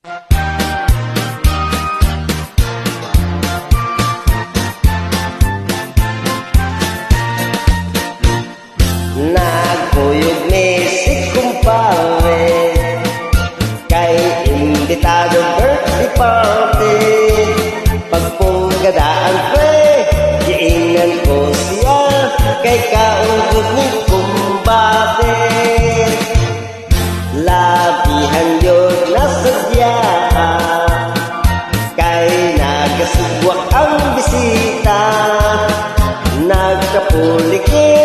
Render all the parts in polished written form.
Nagkuyog ni si kumpare kay imbitado birthday party. Pagpugadaan pre, giingan ko siya kay kaugod ni kumbate. Labihan yun nasadya kay nagasugwak ang bisita. Nagkapuliki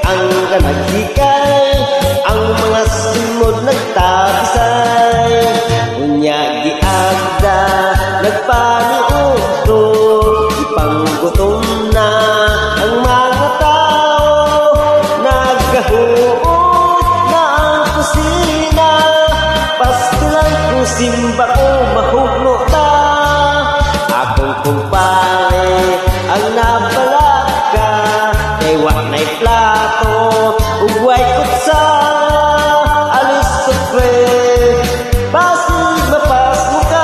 ang kanaghikan, ang mga simod nagtabisay. Unya giagda nagpaniuto, ipanggutom na ang mga tao. Nagkahuot na ang kusina, pastilan kung simba ko mahugno ta. Akong kumpare ang nabalaka, kay wak na'y plato ugway kutsa. Alis sa pre, basig mapas mo ka,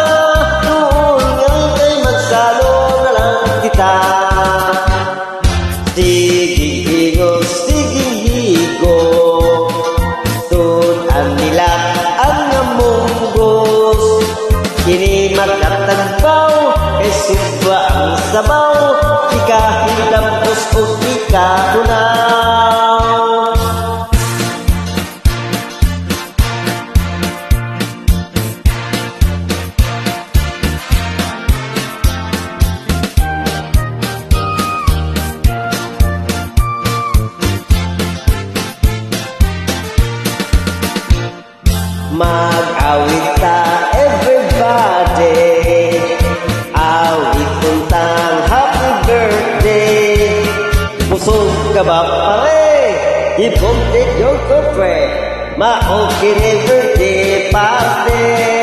doon ngayon kay magsalo na lang kita. Sige higo, tunan nila ang amunggos. Kini magkatagbaw, kay suba ang sabaw, ikahilapos o ikahunaw. Mag-awit ta everybody, awit tuntang happy birthday. Busog ka ba pare? I-complete your birthday, ma-okay birthday party.